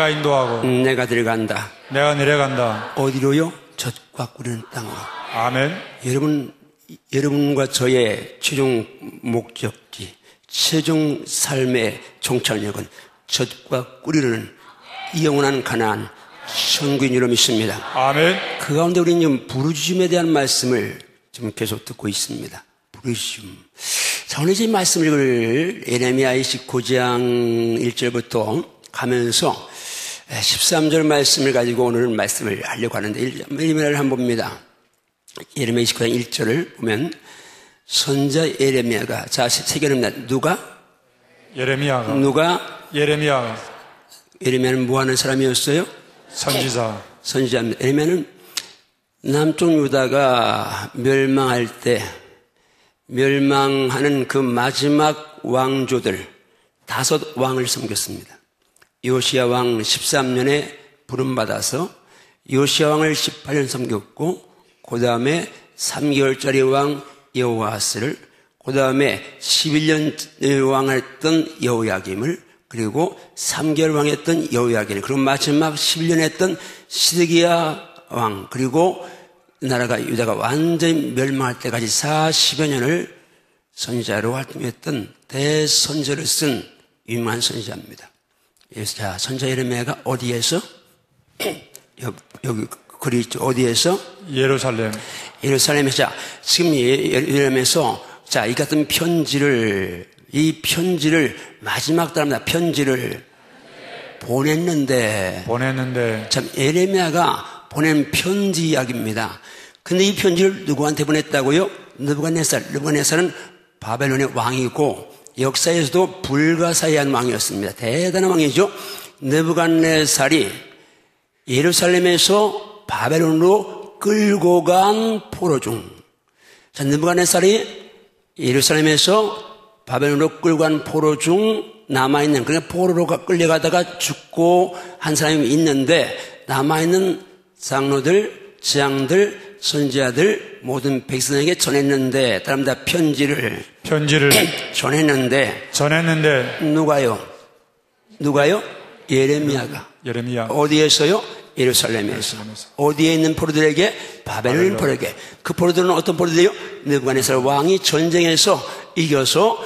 내가 인도하고 내가 들어간다. 내가 내려간다. 어디로요? 젖과 꿀이는 땅으로. 아멘. 여러분과 저의 최종 목적지, 최종 삶의 종착역은 젖과 꿀이는 영원한 가나안 천국인 줄로 믿습니다. 아멘. 그 가운데 우리는 지금 부르짖음에 대한 말씀을 지금 계속 듣고 있습니다. 부르짖음. 자, 오늘 이 말씀을 읽을 예레미야 29장 1절부터 가면서 13절 말씀을 가지고 오늘 말씀을 하려고 하는데 예레미야를 한번 봅니다. 예레미야 29장 1절을 보면 선자 예레미야가, 자, 세 개입니다. 누가? 예레미야가. 누가? 예레미야가. 예레미야는 뭐 하는 사람이었어요? 선지자. 선지자입니다. 예레미야는 남쪽 유다가 멸망할 때 멸망하는 그 마지막 왕조들 5왕을 섬겼습니다. 요시야 왕 13년에 부름받아서 요시야 왕을 18년 섬겼고, 그 다음에 3개월짜리 왕 여호아스를, 그 다음에 11년 왕을 했던 여호야김을, 그리고 3개월 왕 했던 여호야김을, 그리고 마지막 11년 했던 시드기야 왕, 그리고 나라가 유다가 완전히 멸망할 때까지 40여 년을 선지자로 활동했던 대선지자를 쓴 유명한 선지자입니다. 그래서 자, 선지자 예레미야가 어디에서? 여기 글이 있죠. 어디에서? 예루살렘. 예루살렘에서. 자, 지금 예루살렘에서 자, 이 같은 편지를, 이 편지를 마지막 달입니다. 편지를 보냈는데 참 예레미야가 보낸 편지 이야기입니다. 근데 이 편지를 누구한테 보냈다고요? 느부갓네살은 바벨론의 왕이고 역사에서도 불가사의한 왕이었습니다. 대단한 왕이죠. 느부갓네살이 예루살렘에서 바벨론으로 끌고 간 포로 중, 자, 느부갓네살이 예루살렘에서 바벨론으로 끌고 간 포로 중 남아있는, 그러니까 포로로 끌려가다가 죽고 한 사람이 있는데 남아있는 장로들, 지장들, 선지자들 모든 백성에게 전했는데, 따릅니다. 편지를 전했는데 누가요? 예레미야가. 예레미야. 어디에서요? 예루살렘에서. 어디에 있는 포로들에게? 바벨론 포로에게. 그 포로들은 어떤 포로들이요? 느부갓네살 왕이 전쟁에서 이겨서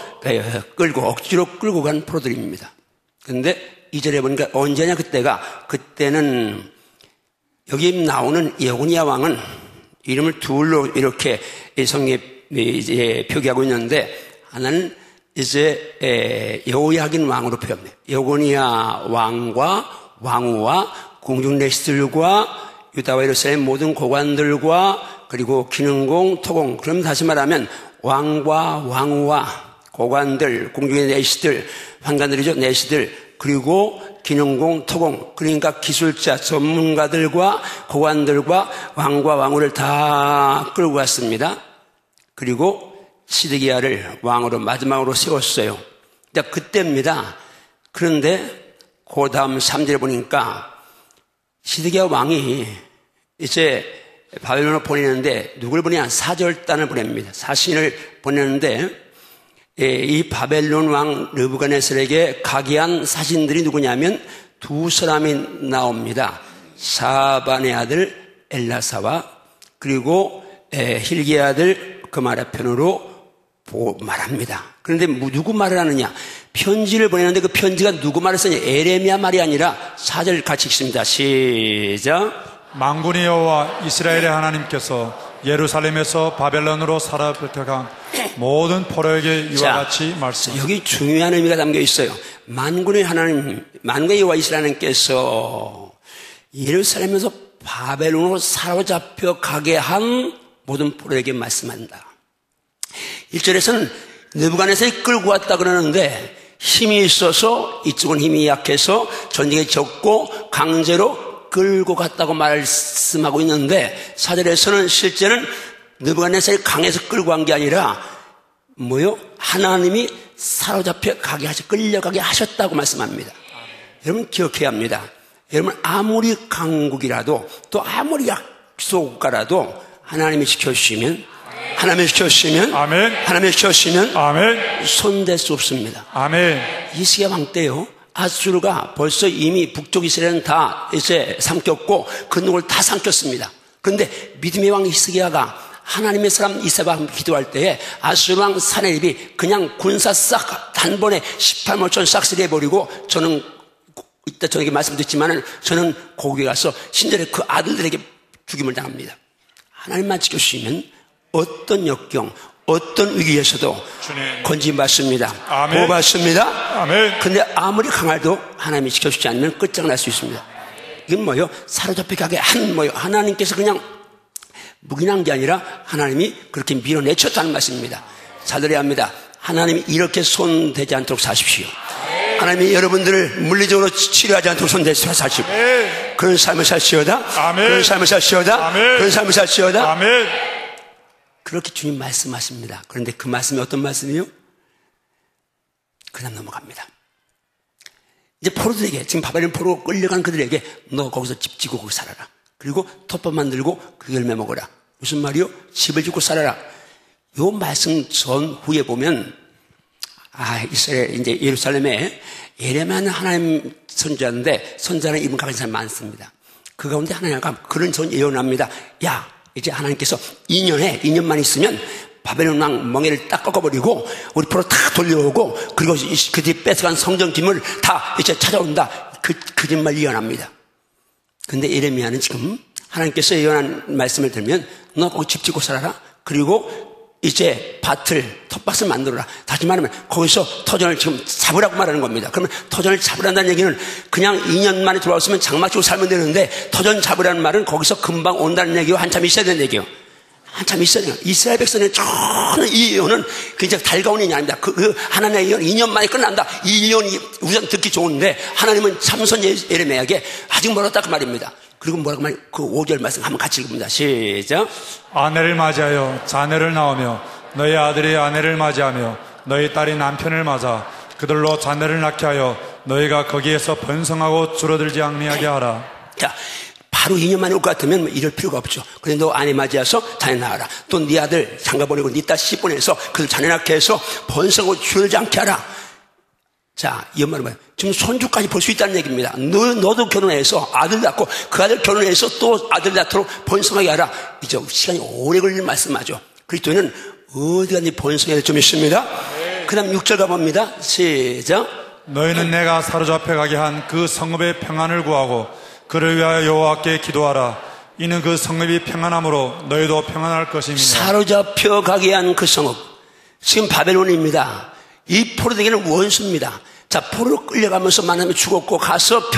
억지로 끌고 간 포로들입니다. 근데 2절에 보니까 언제냐, 그때는 여기 나오는 여고니아 왕은 이름을 둘로 이렇게 성경에 이제 표기하고 있는데, 하나는 이제 여호야긴 왕으로 표현합니다. 여고니아 왕과 왕후와 궁중 내시들과 유다와 예루살렘 모든 고관들과 그리고 기능공, 토공. 그럼 다시 말하면 왕과 왕후와 고관들, 궁중의 내시들, 환관들이죠. 내시들, 그리고 기능공, 토공, 그러니까 기술자, 전문가들과 고관들과 왕과 왕후를 다 끌고 갔습니다. 그리고 시드기야를 왕으로 마지막으로 세웠어요. 그때입니다. 그런데 그 다음 3절에 보니까 시드기야 왕이 이제 바벨론으로 보내는데 누굴 보내냐? 사절단을 보냅니다. 사신을 보내는데 이 바벨론 왕 느부갓네살에게 가게한 사신들이 누구냐면 두 사람이 나옵니다. 사반의 아들 엘라사와 그리고 힐기의 아들 그마랴 편으로 말합니다. 그런데 누구 말을 하느냐? 편지를 보내는데 그 편지가 누구 말을 쓰냐? 예레미야 말이 아니라 4절 같이 읽습니다. 시작. 만군의 여호와 이스라엘의 하나님께서 예루살렘에서 바벨론으로 사로잡혀간 모든 포로에게 이와 같이 말씀하셨습니다. 여기 중요한 의미가 담겨 있어요. 만군의 하나님, 만군의 여호와 이스라엘 하나님께서 예루살렘에서 바벨론으로 사로잡혀 가게 한 모든 포로에게 말씀한다. 1절에서는 느부갓네살이 끌고 왔다 그러는데 힘이 있어서 이쪽은 힘이 약해서 전쟁에 졌고 강제로 끌고 갔다고 말씀하고 있는데 4절에서는 실제는 느부갓네살이 강해서 끌고 간 게 아니라 하나님이 사로잡혀 가게 끌려가게 하셨다고 말씀합니다. 여러분 기억해야 합니다. 여러분 아무리 강국이라도 또 아무리 약소국가라도 하나님이 지켜주시면 아멘. 하나님이 지켜주시면 아멘. 손댈 수 없습니다. 아멘. 이스기야 왕 때요, 아수르가 벌써 이미 북쪽 이스라엘은 다 이제 삼켰고 근동을 다 삼켰습니다. 그런데 믿음의 왕 히스기야가 하나님의 사람 이사야와 함께 기도할 때에 아수르 왕 사네립이 그냥 군사 싹 단번에 18만 천 싹쓸이 해버리고 저는 이따 저에게 말씀드렸지만은 저는 거기 가서 신전에 그 아들들에게 죽임을 당합니다. 하나님만 지켜주시면 어떤 역경, 어떤 위기에서도 건진 받습니다. 보호 받습니다. 그런데 아무리 강할도 하나님이 지켜주지 않으면 끝장날 수 있습니다. 이건 뭐요? 사로잡혀 가게 한 뭐요? 하나님께서 그냥 묵인한 게 아니라 하나님이 그렇게 밀어내쳤다는 말씀입니다. 잘 들어야 합니다. 하나님이 이렇게 손대지 않도록 사십시오. 하나님이 여러분들을 물리적으로 치료하지 않도록 손대서 사십시오. 그런 삶을 살시오다. 그런 삶을 살시오다. 그런 삶을 살시오다. 그렇게 주님 말씀하십니다. 그런데 그 말씀이 어떤 말씀이요? 그냥 넘어갑니다. 이제 포로들에게, 지금 바벨론 포로 끌려간 그들에게 너 거기서 집 짓고 거기 살아라. 그리고 톱밥 만들고 그 열매 먹어라. 무슨 말이요? 집을 짓고 살아라. 요 말씀 전후에 보면 이스라엘 이제 예루살렘에 예레미야는 하나님 선지자인데 선지자는 이분 가진 사람이 많습니다. 그 가운데 하나님과 그런 전 예언합니다. 야, 이제 하나님께서 2년만 있으면 바벨론 왕 멍에를 딱 꺾어버리고 우리 포로 다 돌려오고 그리고 그들이 뺏어간 성전 기물을 다 이제 찾아온다. 그 거짓말 예언합니다. 근데 예레미야는 지금 하나님께서 예언한 말씀을 들으면 너 거기 집 짓고 살아라. 그리고 이제 텃밭을 만들어라. 다시 말하면 거기서 터전을 지금 잡으라고 말하는 겁니다. 그러면 터전을 잡으란다는 얘기는 그냥 2년 만에 돌아왔으면 장막치고 살면 되는데 터전 잡으라는 말은 거기서 금방 온다는 얘기고 한참 있어야 되는 얘기예요. 한참 있어야 돼요. 이스라엘 백성은 전혀 이 예언은 굉장히 달가운 예언이 아닙니다. 그 하나님의 예언은 2년 만에 끝난다. 이 예언이 우선 듣기 좋은데 하나님은 참선 예레미야에게 아직 멀었다 그 말입니다. 그리고 뭐라고 말해요? 그 5절 말씀 한번 같이 읽습니다. 시작. 아내를 맞이하여 자녀를 낳으며 너희 아들이 아내를 맞이하며 너희 딸이 남편을 맞아 그들로 자녀를 낳게 하여 너희가 거기에서 번성하고 줄어들지 않게 하라. 자, 바로 2년 만에 올 것 같으면 이럴 필요가 없죠. 그런데 너 아내 맞이해서 자녀 낳아라. 또 네 아들 장가 보내고 네 딸 시집 보내서 그들 자녀 낳게 해서 번성하고 줄어들지 않게 하라. 자, 이 말은 뭐예요? 지금 손주까지 볼 수 있다는 얘기입니다. 너도 결혼해서 아들 낳고 그 아들 결혼해서 또 아들 낳도록 번성하게 하라. 이제 시간이 오래 걸리는 말씀하죠. 그리스도인은 어디가 네 번성해야 될 좀 있습니다. 그 다음 6절 가봅니다. 시작. 너희는 내가 사로잡혀 가게 한 그 성읍의 평안을 구하고 그를 위하여 여호와께 기도하라. 이는 그 성읍이 평안함으로 너희도 평안할 것입니다. 사로잡혀 가게 한 그 성읍. 지금 바벨론입니다. 이 포로들에게는 원수입니다. 자, 포로로 끌려가면서 만나면 죽었고 가서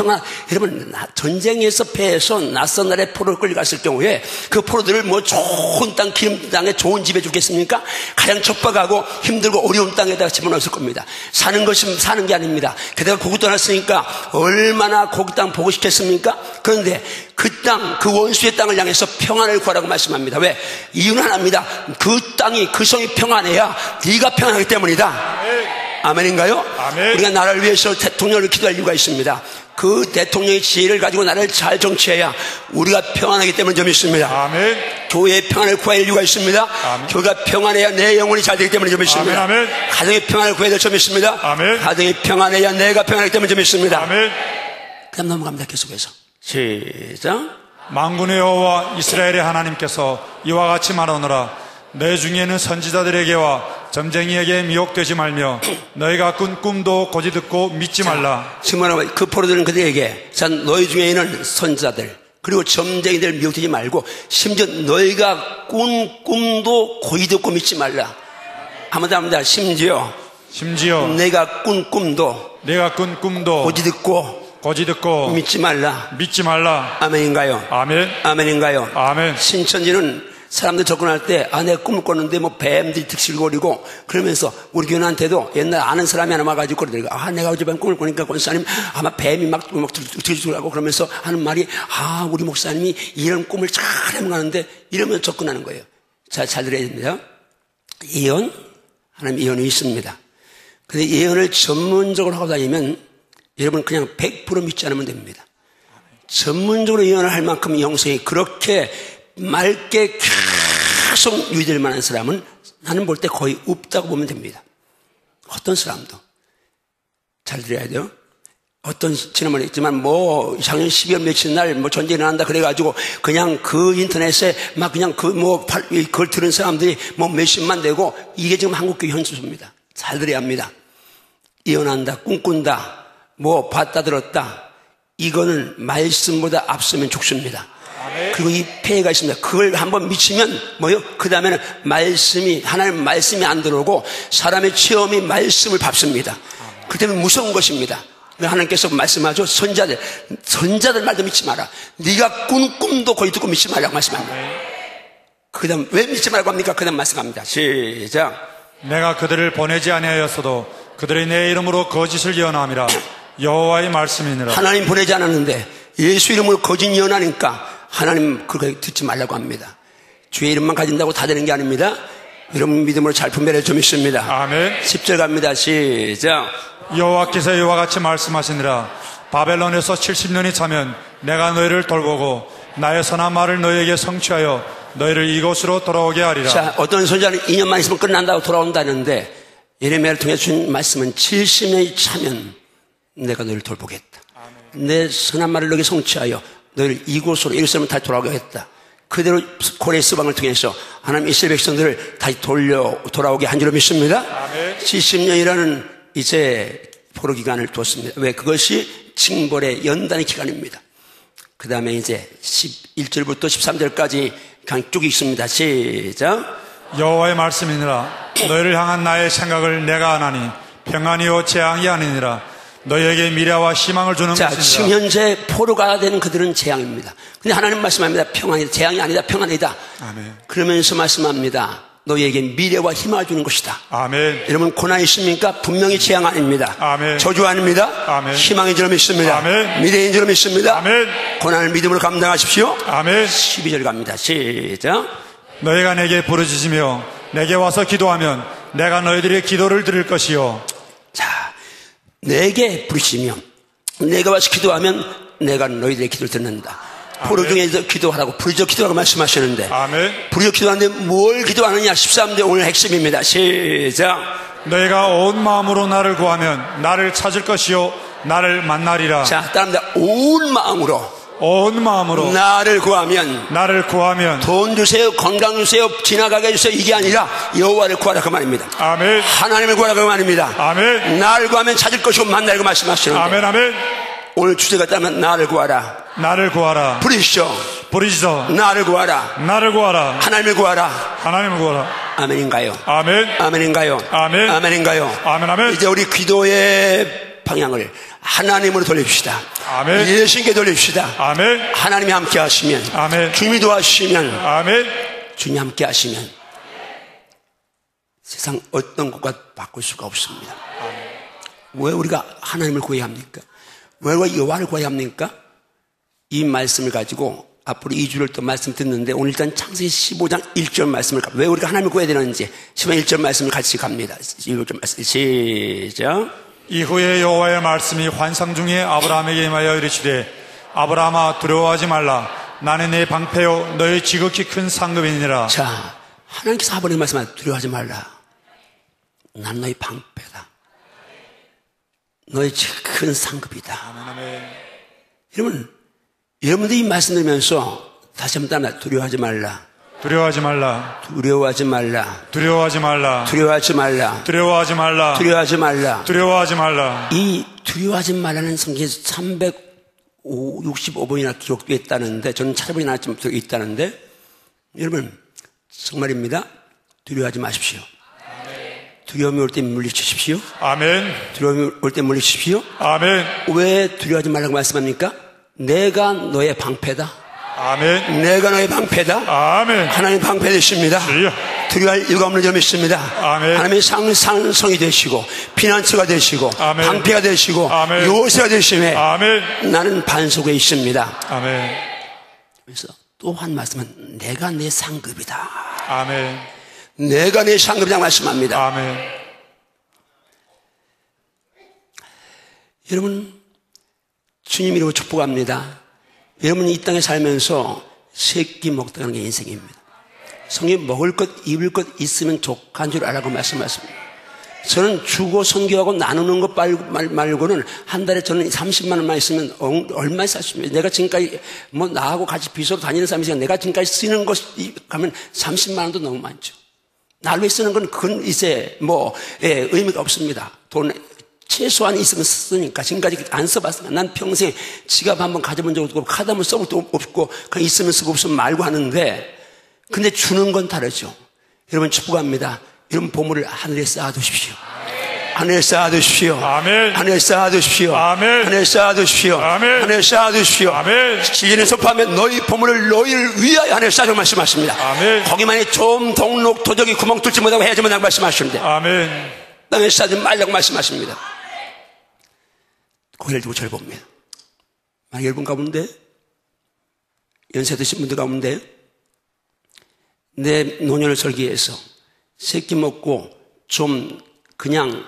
여러분 전쟁에서 패해서 낯선 나라에 포로로 끌려갔을 경우에 그 포로들을 뭐 좋은 땅 기름 땅에 좋은 집에 주겠습니까? 가장 척박하고 힘들고 어려운 땅에다가 집어넣었을 겁니다. 사는 게 아닙니다. 게다가 고국 떠났으니까 얼마나 고국 땅 보고 싶겠습니까? 그런데 그 땅, 그 원수의 땅을 향해서 평안을 구하라고 말씀합니다. 왜? 이유는 하나입니다. 그 땅이, 그 성이 평안해야 네가 평안하기 때문이다. 아멘인가요? 아멘. 우리가 나라를 위해서 대통령을 기도할 이유가 있습니다. 그 대통령의 지혜를 가지고 나라를 잘 정치해야 우리가 평안하기 때문에 좀 있습니다. 아멘. 교회의 평안을 구할 이유가 있습니다. 아멘. 교회가 평안해야 내 영혼이 잘 되기 때문에 좀 있습니다. 아멘. 가정의 평안을 구해야 될 점 있습니다. 아멘. 가정이 평안해야 내가 평안하기 때문에 좀 있습니다. 아멘. 그다음 넘어갑니다. 계속해서 시작. 만군의 여호와 이스라엘의 하나님께서 이와 같이 말하노라. 내 중에는 선지자들에게와 점쟁이에게 미혹되지 말며 너희가 꾼 꿈도 고지 듣고 믿지 말라. 지금 그 포로들은 그들에게 너희 중에는 선지자들 그리고 점쟁이들 미혹되지 말고 심지어 너희가 꾼 꿈도 고지 듣고 믿지 말라. 한번 합니다. 심지어 내가 꾼 꿈도 고지 듣고 믿지 말라. 아멘인가요? 아멘. 아멘인가요? 아멘. 신천지는 사람들 접근할 때 내 꿈을 꿨는데 뭐 뱀들이 득실거리고 그러면서 우리 교인한테도 옛날 아는 사람이 하나 와가지고 그러더라고요. 내가 어젯밤 꿈을 꾸니까 권사님 아마 뱀이 막 득실거리고 그러면서 하는 말이 우리 목사님이 이런 꿈을 잘 해먹는데 이러면서 접근하는 거예요. 자, 잘 들어야 됩니다. 예언? 하나님 예언이 있습니다. 근데 예언을 전문적으로 하고 다니면 여러분 그냥 100% 믿지 않으면 됩니다. 전문적으로 예언을 할 만큼 영성이 그렇게 맑게 계속 유지될 만한 사람은 나는 볼 때 거의 없다고 보면 됩니다. 어떤 사람도 잘 들어야 돼요. 지난번에 했지만 작년 12월 며칠 날 전쟁이 일어난다 그래가지고 그냥 그 인터넷에 막 그냥 그걸 들은 사람들이 몇십만 되고 이게 지금 한국교회 현실입니다. 잘 들어야 합니다. 예언한다, 꿈꾼다, 봤다 들었다. 이거는 말씀보다 앞서면 죽습니다. 그리고 이 폐해가 있습니다. 그걸 한번 미치면 그 다음에는 하나님 말씀이 안 들어오고 사람의 체험이 말씀을 밟습니다. 그 때문에 무서운 것입니다. 하나님께서 말씀하죠. 선자들 말도 믿지 마라. 네가 꾼 꿈도 거의 듣고 믿지 말라고 말씀합니다. 그 다음 왜 믿지 말라고 합니까? 그 다음 말씀합니다. 시작. 내가 그들을 보내지 아니하였어도 그들이 내 이름으로 거짓을 예언함이라. 여호와의 말씀이니라. 하나님 보내지 않았는데 예수 이름으로 거짓 예언하니까 하나님 그걸 듣지 말라고 합니다. 주의 이름만 가진다고 다 되는 게 아닙니다. 여러분 믿음으로 잘 분별해 좀 있습니다. 아멘. 10절 갑니다. 시작. 여호와께서 이와 같이 말씀하시니라. 바벨론에서 70년이 차면 내가 너희를 돌보고 나의 선한 말을 너희에게 성취하여 너희를 이곳으로 돌아오게 하리라. 자, 어떤 선자는 2년만 있으면 끝난다고 돌아온다는데 예레미야를 통해 준 말씀은 70년이 차면 내가 너희를 돌보겠다. 아멘. 내 선한 말을 너희에게 성취하여 너희를 이곳으로 예루살렘을 다시 돌아오게 했다. 그대로 고레 서방을 통해서 하나님 이스라엘 백성들을 다시 돌아오게 한 줄로 믿습니다. 아멘. 70년이라는 이제 포로 기간을 뒀습니다. 왜? 그것이 징벌의 연단의 기간입니다. 그 다음에 이제 11절부터 13절까지 그냥 쭉 있습니다. 시작. 여호와의 말씀이니라. 너희를 향한 나의 생각을 내가 아나니 평안이요 재앙이 아니니라. 너희에게 미래와 희망을 주는 자, 것이니라. 지금 현재 포로가 된 그들은 재앙입니다. 근데 하나님 말씀합니다. 평안이다. 재앙이 아니다. 평안이다. 아멘. 그러면서 말씀합니다. 너희에게 미래와 희망을 주는 것이다. 아멘. 여러분 고난 있습니까? 분명히 재앙 아닙니다. 아멘. 저주 아닙니다. 아멘. 희망인 줄 믿습니다. 아멘. 미래인 줄 믿습니다. 아멘. 고난을 믿음으로 감당하십시오. 아멘. 12절 갑니다. 시작. 너희가 내게 부르짖으며 내게 와서 기도하면 내가 너희들의 기도를 들을 것이요. 자, 내게 부르짖으며 내가 와서 기도하면 내가 너희들의 기도를 듣는다. 포로 중에서 기도하라고 부르짖어 기도하라고 말씀하시는데 아멘. 부르짖어 기도하는데 뭘 기도하느냐? 13절 오늘 핵심입니다. 시작. 너희가 온 마음으로 나를 구하면 나를 찾을 것이요 나를 만나리라. 자, 따라합니다. 온 마음으로 나를 구하면 돈 주세요, 건강 주세요, 지나가게 해주세요 이게 아니라 여호와를 구하라 그 말입니다. 아멘. 하나님을 구하라 그 말입니다. 아멘. 나를 구하면 찾을 것이고 만나라 그 말씀하시는데 아멘. 아멘. 오늘 주제가 따면 나를 구하라. 부르짖어 나를 구하라. 하나님을 구하라. 아멘인가요? 아멘. 아멘. 이제 우리 기도의 방향을 하나님으로 돌립시다. 아멘. 예수님께 돌립시다. 아멘. 하나님이 함께 하시면, 아멘. 주님이 도와주시면, 아멘. 주님이 함께 하시면 세상 어떤 것과 바꿀 수가 없습니다. 아멘. 왜 우리가 하나님을 구해야 합니까? 왜 우리가 여호와를 구해야 합니까? 이 말씀을 가지고 앞으로 2주를 또 말씀 듣는데 오늘 일단 창세기 15장 1절 말씀을 왜 우리가 하나님을 구해야 되는지 15장 1절 말씀을 같이 갑니다. 1절 말씀 시작. 이후에 여호와의 말씀이 환상 중에 아브라함에게 임하여 이르시되 아브라함아 두려워하지 말라. 나는 네 방패요 너의 지극히 큰 상급이니라. 자, 하나님께서 아브라함에게 말씀하셨다. 두려워하지 말라. 난 너의 방패다. 너의 지극히 큰 상급이다. 아멘. 여러분들이 이 말씀 들으면서 다시 한번 따라 두려워하지 말라. 두려워하지 말라. 두려워하지 말라. 두려워하지 말라. 두려워하지 말라. 두려워하지 말라. 두려워하지 말라. 두려워하지 말라. 이 두려워하지 말라는 성경에서 365번이나 기록되어 있다는데 저는 찾아보지 않았지만 있다는데 여러분 정말입니다. 두려워하지 마십시오. 두려움이 올 때 물리치십시오. 아멘. 두려움이 올 때 물리치십시오. 아멘. 왜 두려워하지 말라고 말씀합니까? 내가 너의 방패다. 아멘. 내가 너의 방패다. 아멘. 하나님 방패 되십니다. 두려워할 이유가 없는 점 있습니다. 아멘. 하나님의 상성이 되시고 피난처가 되시고 아멘. 방패가 되시고 아멘. 요새가 되심에 아멘. 나는 반석에 있습니다. 아멘. 그래서 또 한 말씀은 내가 내 상급이다. 아멘. 내가 내 상급이라고 말씀합니다. 아멘. 여러분 주님 이름으로 축복합니다. 여러분이 이 땅에 살면서 새끼 먹다는 게 인생입니다. 성경에 먹을 것 입을 것 있으면 족한 줄 알라고 말씀하십니다. 저는 주고 선교하고 나누는 것 말고는 한 달에 저는 30만 원만 있으면 얼마에 살 수 있습니까? 내가 지금까지 뭐 나하고 같이 비서로 다니는 사람이 있으면 내가 지금까지 쓰는 것 가면 30만 원도 너무 많죠. 날 위해 쓰는 건 그건 이제 의미가 없습니다. 돈 최소한 있으면 쓰니까 지금까지 안 써봤습니다. 난 평생 지갑 한번 가져본 적도 없고 카드 한번 써본 적도 없고 그냥 있으면 쓰고 없으면 말고 하는데 근데 주는 건 다르죠. 여러분 축복합니다. 이런 보물을 하늘에 쌓아두십시오. 하늘에 쌓아두십시오. 아멘. 하늘에 쌓아두십시오. 아멘. 하늘에 쌓아두십시오. 아멘. 하늘에 쌓아두십시오. 아멘. 시인을 선포하면 너희 보물을 너희를 위하여 하늘에 쌓아두고 말씀하십니다. 아멘. 거기만이 좀 동록 도적이 구멍 뚫지 못하고 해야지 못하고 말씀하시는데 아멘. 땅에 쌓지 말라고 말씀하십니다. 고개를 들고 저를 봅니다. 만약 여러분 가운데 연세 드신 분들 가운데 내 노년을 설계해서 새끼 먹고 좀 그냥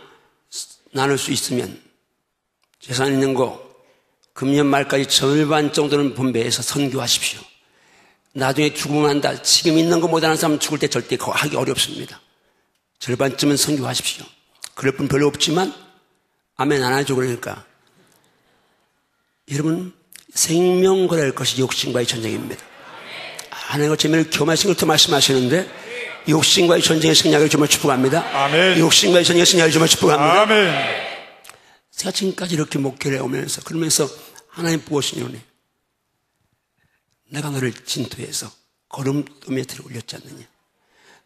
나눌 수 있으면 재산 있는 거 금년 말까지 절반 정도는 분배해서 선교하십시오. 나중에 죽으면 한다. 지금 있는 거 못하는 사람은 죽을 때 절대 하기 어렵습니다. 절반쯤은 선교하십시오. 그럴 분 별로 없지만 아멘 안 하죠. 그러니까 여러분 생명 거래할 것이 욕심과의 전쟁입니다. 하나님과 재미를 겸하신 것도 말씀하시는데 욕심과의 전쟁의 승리를 정말 축복합니다. 아멘. 욕심과의 전쟁의 승리를 정말 축복합니다. 아멘. 제가 지금까지 이렇게 목회를 오면서 그러면서 하나님 보시니 내가 너를 진토해서 거름더미에 들어 올렸지 않느냐.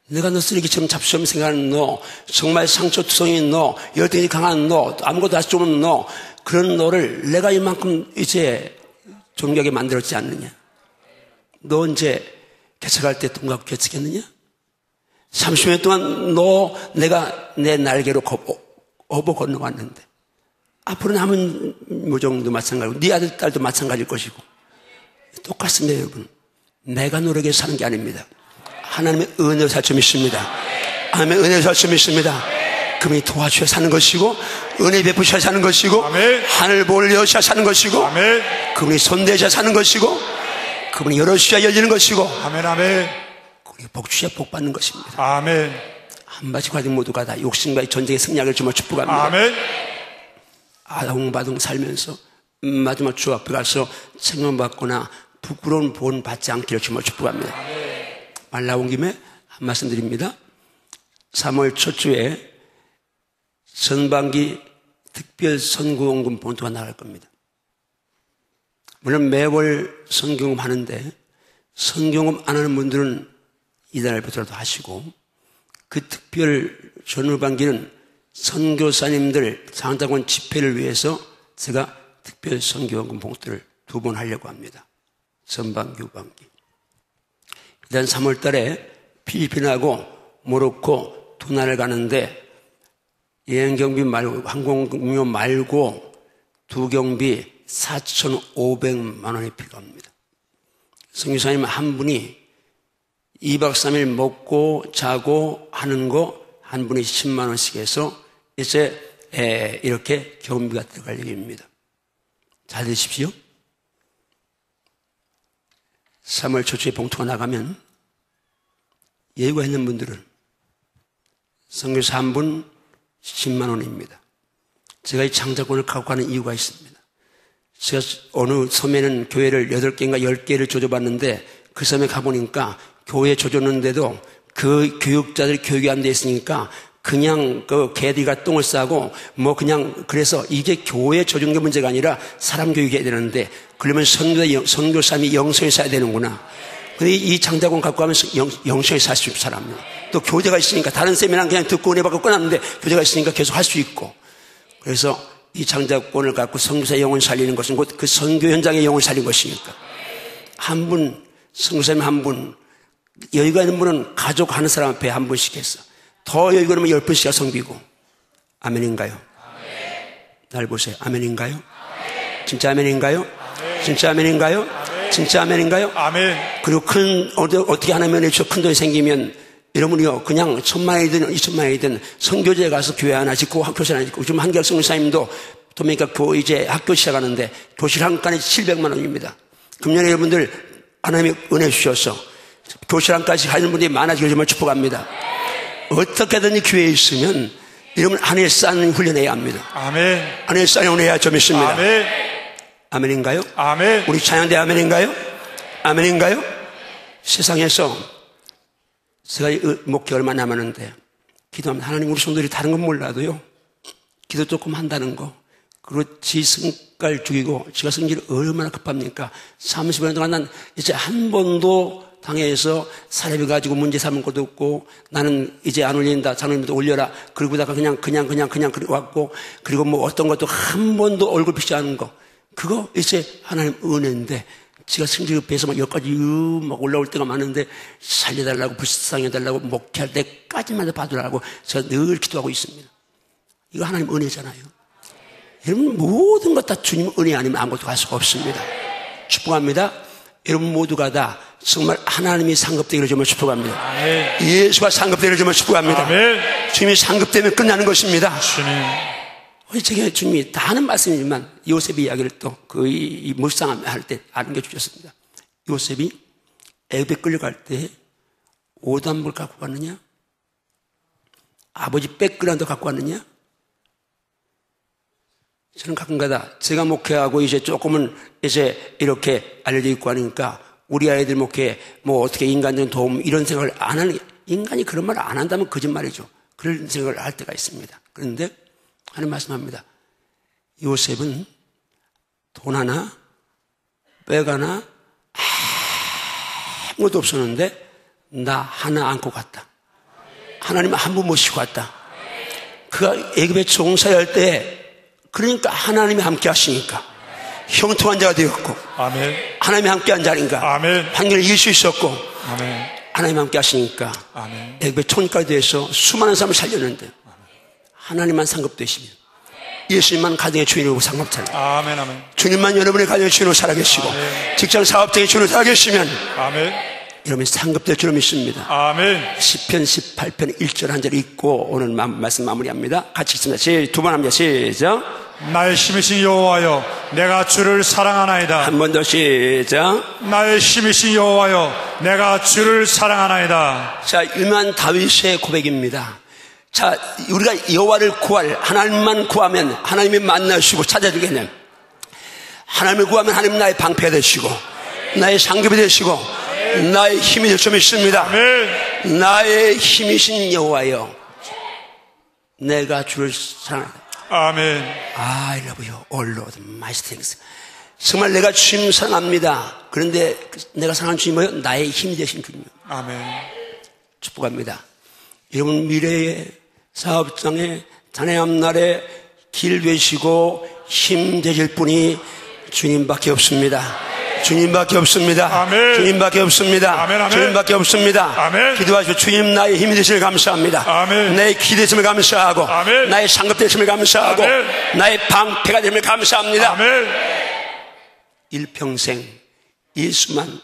내가 너 쓰레기처럼 잡수험 생각하는 너, 정말 상처투성인 너, 열등이 강한 너, 아무것도 할 수 없는 너, 그런 너를 내가 이만큼 이제 존귀하게 만들었지 않느냐. 너 언제 개척할 때 동갑 개척했느냐? 30년 동안 내가 내 날개로 업어 건너왔는데 앞으로 남은 무정도 마찬가지고 네 아들 딸도 마찬가지일 것이고 똑같습니다. 여러분 내가 노력해서 사는 게 아닙니다. 하나님의 은혜로 살 줄 믿습니다. 하나님의 은혜로 살 줄 믿습니다. 그분이 도와주셔 사는 것이고 은혜 베푸셔 사는 것이고 아멘. 하늘 볼을 여셔 사는 것이고 아멘. 그분이 손대셔 사는 것이고 그분이 열어주셔야 열리는 것이고 아멘. 아멘. 복 주셔야 복 받는 것입니다. 아멘. 한바지 가족 모두가 다 욕심과의 전쟁의 승리를 주며 축복합니다. 아멘. 아동바동 살면서 마지막 주 앞에 가서 책망받거나 부끄러운 본 받지 않기를 주며 축복합니다. 말 나온 김에 한 말씀 드립니다. 3월 첫 주에 전반기 특별 선교원금 봉투가 나갈 겁니다. 물론 매월 선교금 하는데 선교금 안 하는 분들은 이달부터라도 하시고 그 특별 전후반기는 선교사님들 장자권 집회를 위해서 제가 특별 선교원금 봉투를 2번 하려고 합니다. 전반기 후반기. 일단 3월 달에 필리핀하고 모로코 두 나라를 가는데 여행경비 말고 항공료 말고 두 경비 4,500만 원이 필요합니다. 선교사님 한 분이 2박 3일 먹고 자고 하는 거 한 분이 10만 원씩 해서 이제 이렇게 경비가 들어갈 얘기입니다. 잘 되십시오. 3월 초초에 봉투가 나가면 예고가 있는 분들은 선교사 한 분 10만 원입니다. 제가 이 장자권을 갖고 가는 이유가 있습니다. 제가 어느 섬에는 교회를 8개인가 10개를 조져봤는데 그 섬에 가보니까 교회 조졌는데도 그 교육자들이 교육이 안 돼 있으니까 그냥 그 개들이가 똥을 싸고 뭐 그냥 그래서 이게 교회 조준 게 문제가 아니라 사람 교육해야 되는데 그러면 선교사님이 영성에 살아야 되는구나. 근데 이 장자권 갖고 가면 영성에 살 수 있는 사람이에요. 또 교제가 있으니까 다른 쌤이랑 그냥 듣고 은혜 받고 끝났는데 교제가 있으니까 계속 할 수 있고 그래서 이 장자권을 갖고 선교사의 영혼 살리는 것은 곧 그 선교 현장의 영혼을 살린 것이니까 한 분 선교사님 한 분 여유가 있는 분은 가족 하는 사람 앞에 한 분씩 했어. 더 여유가 있으면 10분씩 섬기고 아멘인가요? 아멘. 날 보세요. 아멘인가요? 아멘. 진짜 아멘인가요? 아멘. 진짜 아멘인가요? 아멘. 진짜 아멘인가요? 아멘. 그리고 어떻게 하나면 해주셔 큰 돈이 생기면 여러분이요 그냥 1,000만원이든 2,000만원이든 선교지에 가서 교회 하나 짓고 학교실 하나 짓고 지금 한결 선교사님도 도미니카 이제 학교 시작하는데 교실 한 간에 700만 원입니다. 금년에 여러분들 하나님이 은혜 주셔서 교실 한 간씩 하는 분들이 많아지길 정말 축복합니다. 어떻게든 교회에 있으면 이러면 안에 쌓는 훈련해야 합니다. 아멘. 안에 쌓는 훈련해야 좀 있습니다. 아멘. 아멘인가요? 아멘. 우리 찬양대 아멘인가요? 아멘인가요? 세상에서 제가 목회 얼마 남았는데 기도하면 하나님 우리 성도들이 다른 건 몰라도요 기도 조금 한다는 거 그리고 지 성깔 죽이고 지가 성질이 얼마나 급합니까? 30년 동안 난 이제 한 번도 당회에서 사례비 가지고 문제 삼은 것도 없고 나는 이제 안 올린다 장로님도 올려라 그러고다가 그냥 왔고 그리고 뭐 어떤 것도 한 번도 얼굴 비치 않은 거 그거 이제 하나님 은혜인데 지가 성질이 급해서 막 여기까지 막 올라올 때가 많은데 살려달라고 불쌍해달라고 목회할 때까지만 봐주라고 제가 늘 기도하고 있습니다. 이거 하나님 은혜잖아요. 여러분 모든 것 다 주님 은혜 아니면 아무것도 갈 수가 없습니다. 축복합니다. 여러분 모두가 다 정말 하나님이 상급되기를 좀 축복합니다. 아멘. 예수가 상급되기를 좀 축복합니다. 아멘. 주님이 상급되면 끝나는 것입니다. 주님. 제가 주님이 다 하는 말씀이지만 요셉의 이야기를 또 이 묵상할 때 안겨주셨습니다. 요셉이 애굽에 끌려갈 때 오단불 갖고 갔느냐? 아버지 백그라운드 갖고 왔느냐? 저는 가끔가다 제가 목회하고 이제 조금은 이제 이렇게 알려져 있고 하니까 우리 아이들 목회 뭐 어떻게 인간적인 도움 이런 생각을 안 하는 인간이 그런 말을 안 한다면 거짓말이죠. 그런 생각을 할 때가 있습니다. 그런데 하나님 말씀합니다. 요셉은 돈 하나 백 하나 아무것도 없었는데 나 하나 안고 갔다. 하나님 한 분 모시고 갔다. 그가 애굽에 종사할 때 그러니까 하나님이 함께 하시니까 형통한 자가 되었고 아멘. 하나님이 함께 한 자니까 아멘. 환경을 이길 수 있었고 아멘. 하나님 함께 하시니까 아멘. 애굽의 총리까지 돼서 수많은 사람을 살렸는데 하나님만 상급되시면 예수님만 가정의 주인으로 상급차려 아멘. 아멘. 주님만 여러분의 가정의 주인으로 살아계시고 아멘. 직장 사업장의 주인으로 살아계시면 아멘. 여러분이 상급될 줄로 믿습니다. 아멘. 시편 18편 1절 한 절 읽고 오늘 말씀 마무리합니다. 같이 읽습니다. 두 번 합니다. 시작. 나의 힘이신 여호와여 내가 주를 사랑하나이다. 한 번 더 시작. 나의 힘이신 여호와여 내가 주를 사랑하나이다. 자, 유명한 다윗의 고백입니다. 자, 우리가 여호와를 구할 하나님만 구하면 하나님이 만나시고 찾아주겠네. 하나님을 구하면 하나님 나의 방패가 되시고 나의 상급이 되시고 나의 힘이 될 줄 믿습니다. 아멘. 나의 힘이신 여호와여 내가 주를 사랑한다. 아멘. I love you, all Lord, my strength. 정말 내가 주님 사랑합니다. 그런데 내가 사랑하는 주님이 뭐예요? 나의 힘이 되신 주님. 아멘. 축복합니다. 여러분 미래의 사업장에 자네 앞날에 길 되시고 힘 되실 분이 주님밖에 없습니다. 주님밖에 없습니다. 아멘. 주님밖에 없습니다. 아멘, 아멘. 주님밖에 없습니다. 아멘. 기도하시고 주님 나의 힘이 되심을 감사합니다. 아멘. 나의 기대심을 감사하고 아멘. 나의 상급되심을 감사하고 아멘. 나의 방패가 되심을 감사합니다. 아멘. 일평생 예수만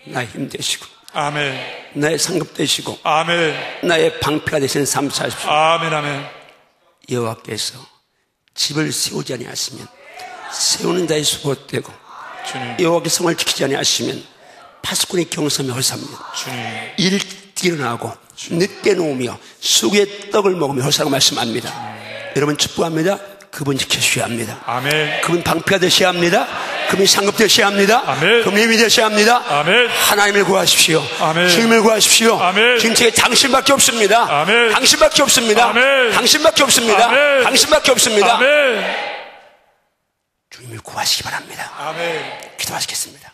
나의 힘 되시고 아멘. 나의 상급 되시고 아멘. 나의 방패가 되시는 삶 사십시오. 아멘. 아멘. 여호와께서 집을 세우지 아니하시면 세우는 자의 수고되고 주님. 여호와께서 성을 지키지 아니하시면 파수꾼의 경성이 헐삽니다. 주님. 일찍 일어나고 늦게 놓으며 수구의 떡을 먹으며 헐사라고 말씀합니다. 여러분 축복합니다. 그분 지켜주셔야 합니다. 아멘. 그분 방패가 되셔야 합니다. 그분이 상급 되셔야 합니다. 아멘. 그분이 힘이 되셔야 합니다. 아멘. 하나님을 구하십시오. 아멘. 주님을 구하십시오. 아멘. 지금 제게 당신밖에 없습니다. 아멘. 당신밖에 없습니다. 아멘. 당신밖에 없습니다. 아멘. 당신밖에 없습니다. 아멘. 주님을 구하시기 바랍니다. 아멘. 기도하시겠습니다.